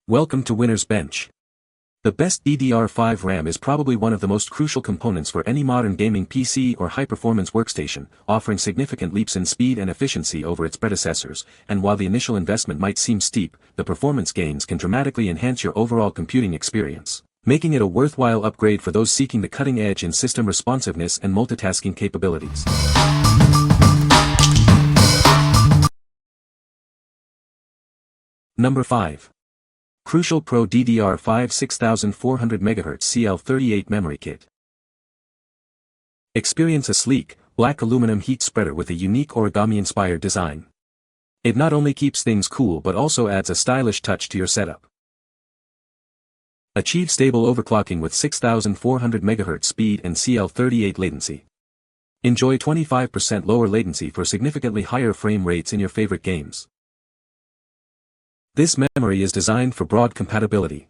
Welcome to Winner's Bench. The best DDR5 RAM is probably one of the most crucial components for any modern gaming PC or high-performance workstation, offering significant leaps in speed and efficiency over its predecessors, and while the initial investment might seem steep, the performance gains can dramatically enhance your overall computing experience, making it a worthwhile upgrade for those seeking the cutting edge in system responsiveness and multitasking capabilities. Number 5. Crucial Pro DDR5 6400 MHz CL38 Memory Kit. Experience a sleek, black aluminum heat spreader with a unique origami-inspired design. It not only keeps things cool but also adds a stylish touch to your setup. Achieve stable overclocking with 6400 MHz speed and CL38 latency. Enjoy 25% lower latency for significantly higher frame rates in your favorite games. This memory is designed for broad compatibility.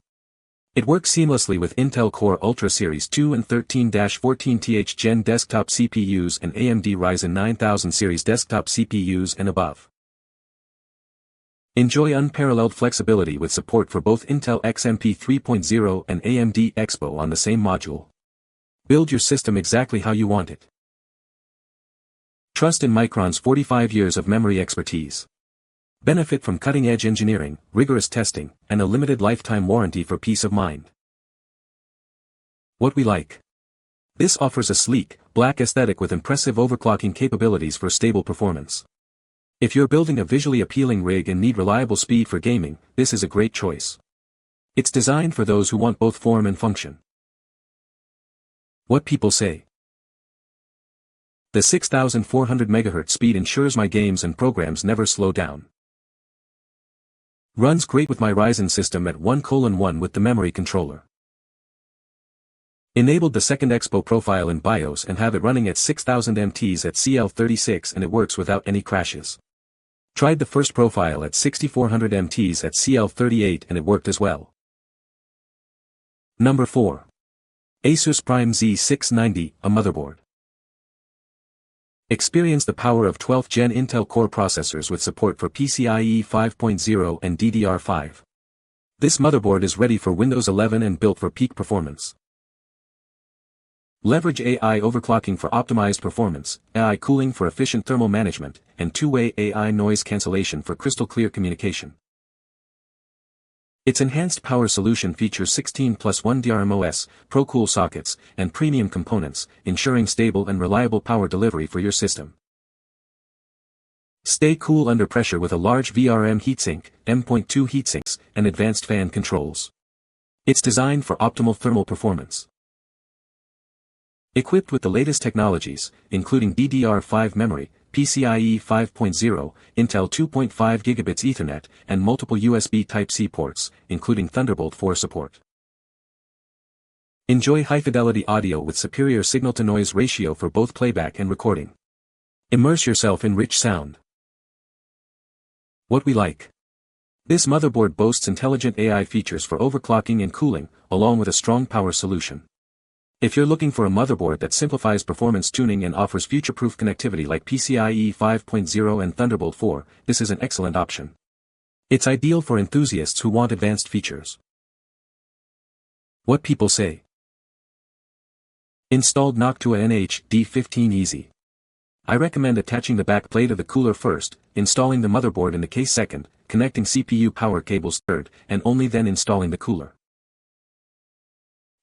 It works seamlessly with Intel Core Ultra Series 2 and 13-14th Gen desktop CPUs and AMD Ryzen 9000 series desktop CPUs and above. Enjoy unparalleled flexibility with support for both Intel XMP 3.0 and AMD Expo on the same module. Build your system exactly how you want it. Trust in Micron's 45 years of memory expertise. Benefit from cutting-edge engineering, rigorous testing, and a limited lifetime warranty for peace of mind. What we like. This offers a sleek, black aesthetic with impressive overclocking capabilities for stable performance. If you're building a visually appealing rig and need reliable speed for gaming, this is a great choice. It's designed for those who want both form and function. What people say. The 6400 MHz speed ensures my games and programs never slow down. Runs great with my Ryzen system at 1:1 with the memory controller. Enabled the second Expo profile in BIOS and have it running at 6000 MTs at CL36 and it works without any crashes. Tried the first profile at 6400 MTs at CL38 and it worked as well. Number 4. ASUS Prime Z690, a motherboard. Experience the power of 12th Gen Intel Core processors with support for PCIe 5.0 and DDR5. This motherboard is ready for Windows 11 and built for peak performance. Leverage AI overclocking for optimized performance, AI cooling for efficient thermal management, and two-way AI noise cancellation for crystal clear communication. Its enhanced power solution features 16+1 DRMOS, ProCool sockets, and premium components, ensuring stable and reliable power delivery for your system. Stay cool under pressure with a large VRM heatsink, M.2 heatsinks, and advanced fan controls. It's designed for optimal thermal performance. Equipped with the latest technologies, including DDR5 memory, PCIe 5.0, Intel 2.5 Gigabits Ethernet, and multiple USB Type-C ports, including Thunderbolt 4 support. Enjoy high-fidelity audio with superior signal-to-noise ratio for both playback and recording. Immerse yourself in rich sound. What we like. This motherboard boasts intelligent AI features for overclocking and cooling, along with a strong power solution. If you're looking for a motherboard that simplifies performance tuning and offers future-proof connectivity like PCIe 5.0 and Thunderbolt 4, this is an excellent option. It's ideal for enthusiasts who want advanced features. What people say. Installed Noctua NH-D15 Easy. I recommend attaching the back plate of the cooler first, installing the motherboard in the case second, connecting CPU power cables third, and only then installing the cooler.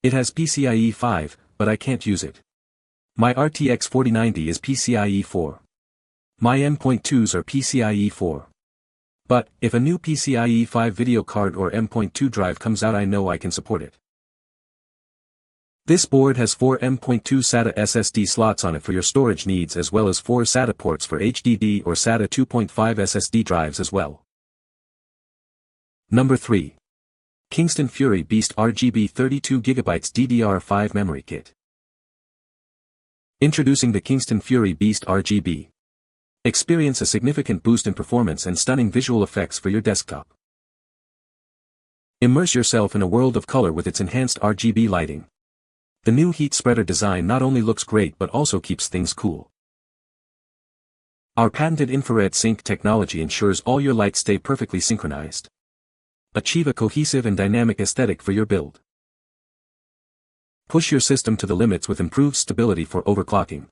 It has PCIe 5, but I can't use it. My RTX 4090 is PCIe 4. My M.2s are PCIe 4. But, if a new PCIe 5 video card or M.2 drive comes out, I know I can support it. This board has 4 M.2 SATA SSD slots on it for your storage needs as well as 4 SATA ports for HDD or SATA 2.5 SSD drives as well. Number 3. Kingston Fury Beast RGB 32GB DDR5 Memory Kit. Introducing the Kingston Fury Beast RGB. Experience a significant boost in performance and stunning visual effects for your desktop. Immerse yourself in a world of color with its enhanced RGB lighting. The new heat spreader design not only looks great but also keeps things cool. Our patented infrared sync technology ensures all your lights stay perfectly synchronized. Achieve a cohesive and dynamic aesthetic for your build. Push your system to the limits with improved stability for overclocking.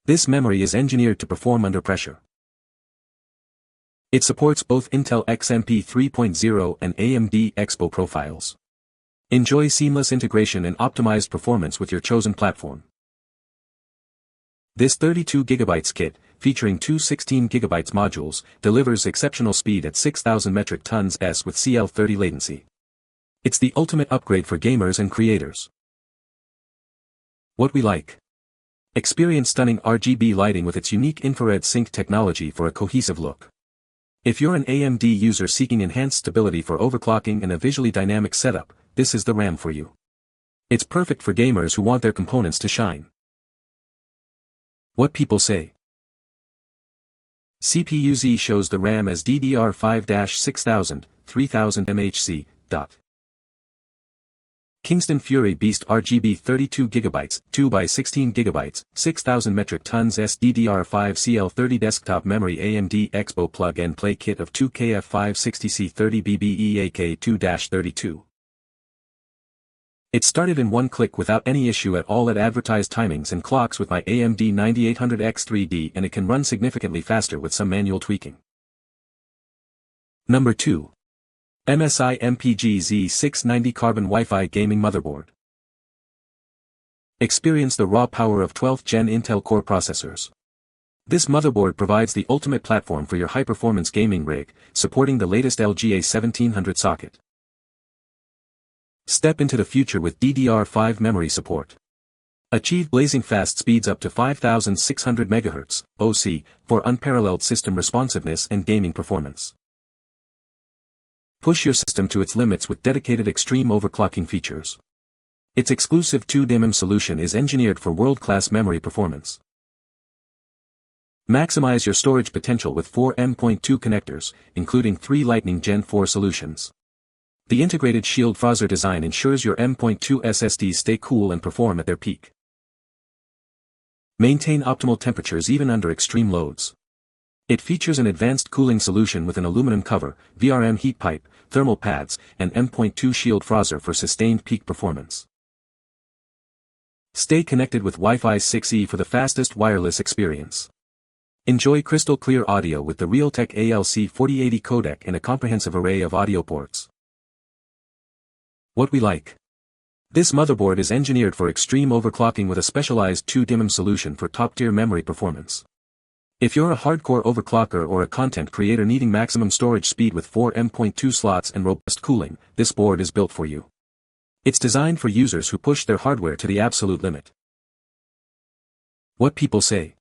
This memory is engineered to perform under pressure. It supports both Intel XMP 3.0 and AMD Expo profiles. Enjoy seamless integration and optimized performance with your chosen platform. This 32GB kit, featuring two 16GB modules, delivers exceptional speed at 6,000 metric tons s with CL30 latency. It's the ultimate upgrade for gamers and creators. What we like. Experience stunning RGB lighting with its unique infrared sync technology for a cohesive look. If you're an AMD user seeking enhanced stability for overclocking and a visually dynamic setup, this is the RAM for you. It's perfect for gamers who want their components to shine. What people say. CPU-Z shows the RAM as DDR5-6000, 3000 MHz. Kingston Fury Beast RGB 32GB, 2x16GB, 6,000 metric tons DDR5 CL30 desktop memory AMD Expo plug-and-play kit of 2KF560C30BBEAK2-32. It started in one click without any issue at all at advertised timings and clocks with my AMD 9800X3D, and it can run significantly faster with some manual tweaking. Number 2. MSI MPG Z690 Carbon Wi-Fi Gaming Motherboard. Experience the raw power of 12th Gen Intel Core processors. This motherboard provides the ultimate platform for your high-performance gaming rig, supporting the latest LGA 1700 socket. Step into the future with DDR5 memory support. Achieve blazing fast speeds up to 5600 MHz, OC, for unparalleled system responsiveness and gaming performance. Push your system to its limits with dedicated extreme overclocking features. Its exclusive 2DIMM solution is engineered for world-class memory performance. Maximize your storage potential with 4 M.2 connectors, including 3 Lightning Gen 4 solutions. The integrated shield Frozr design ensures your M.2 SSDs stay cool and perform at their peak. Maintain optimal temperatures even under extreme loads. It features an advanced cooling solution with an aluminum cover, VRM heat pipe, thermal pads, and M.2 shield Frozr for sustained peak performance. Stay connected with Wi-Fi 6E for the fastest wireless experience. Enjoy crystal clear audio with the Realtek ALC4080 codec and a comprehensive array of audio ports. What we like. This motherboard is engineered for extreme overclocking with a specialized 2DIMM solution for top-tier memory performance. If you're a hardcore overclocker or a content creator needing maximum storage speed with 4 M.2 slots and robust cooling, this board is built for you. It's designed for users who push their hardware to the absolute limit. What people say.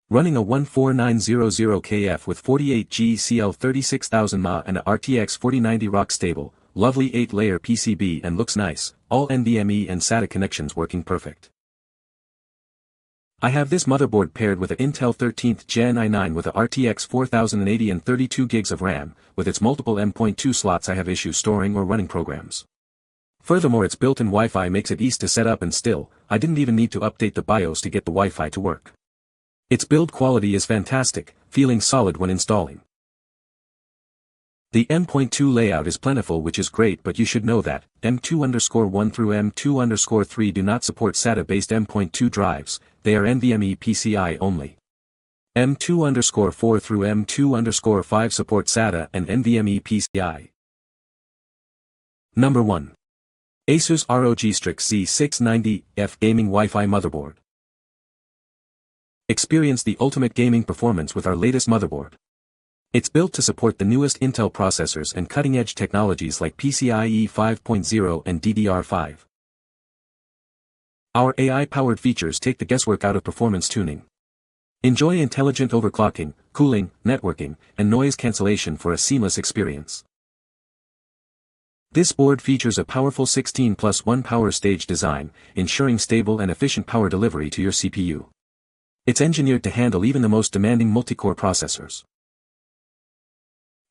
Running a 14900KF with 48G CL36000 mAh and a RTX 4090 rock stable, lovely 8-layer PCB and looks nice, all NVMe and SATA connections working perfect. I have this motherboard paired with an Intel 13th Gen i9 with a RTX 4080 and 32 gigs of RAM. With its multiple M.2 slots I have issues storing or running programs. Furthermore, its built-in Wi-Fi makes it easy to set up, and still, I didn't even need to update the BIOS to get the Wi-Fi to work. Its build quality is fantastic, feeling solid when installing. The M.2 layout is plentiful, which is great, but you should know that M2_1 through M2_3 do not support SATA-based M.2 drives, they are NVMe PCI only. M2_4 through M2_5 support SATA and NVMe PCI. Number 1. ASUS ROG Strix Z690F Gaming Wi-Fi Motherboard. Experience the ultimate gaming performance with our latest motherboard. It's built to support the newest Intel processors and cutting-edge technologies like PCIe 5.0 and DDR5. Our AI-powered features take the guesswork out of performance tuning. Enjoy intelligent overclocking, cooling, networking, and noise cancellation for a seamless experience. This board features a powerful 16+1 power stage design, ensuring stable and efficient power delivery to your CPU. It's engineered to handle even the most demanding multi-core processors.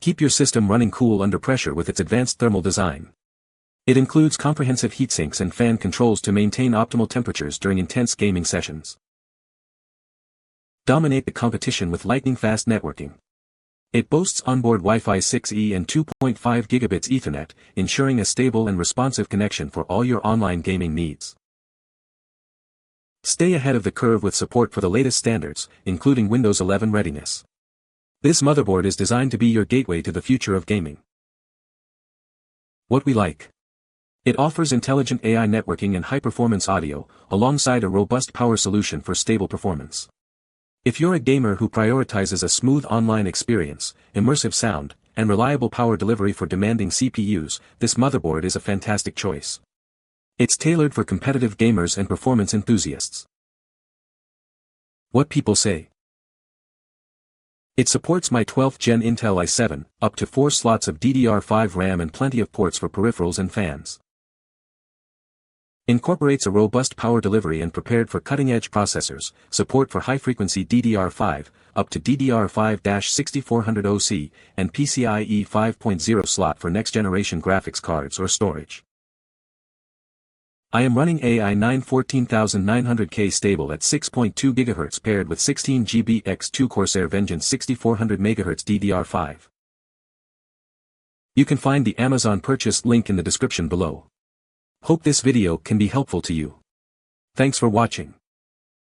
Keep your system running cool under pressure with its advanced thermal design. It includes comprehensive heatsinks and fan controls to maintain optimal temperatures during intense gaming sessions. Dominate the competition with lightning-fast networking. It boasts onboard Wi-Fi 6E and 2.5 gigabits Ethernet, ensuring a stable and responsive connection for all your online gaming needs. Stay ahead of the curve with support for the latest standards, including Windows 11 readiness. This motherboard is designed to be your gateway to the future of gaming. What we like. It offers intelligent AI networking and high-performance audio, alongside a robust power solution for stable performance. If you're a gamer who prioritizes a smooth online experience, immersive sound, and reliable power delivery for demanding CPUs, this motherboard is a fantastic choice. It's tailored for competitive gamers and performance enthusiasts. What people say. It supports my 12th Gen Intel i7, up to 4 slots of DDR5 RAM and plenty of ports for peripherals and fans. Incorporates a robust power delivery and prepared for cutting-edge processors, support for high-frequency DDR5, up to DDR5-6400 OC, and PCIe 5.0 slot for next-generation graphics cards or storage. I am running AI9 14900K stable at 6.2 GHz paired with 16 GB X2 Corsair Vengeance 6400 MHz DDR5. You can find the Amazon purchase link in the description below. Hope this video can be helpful to you. Thanks for watching.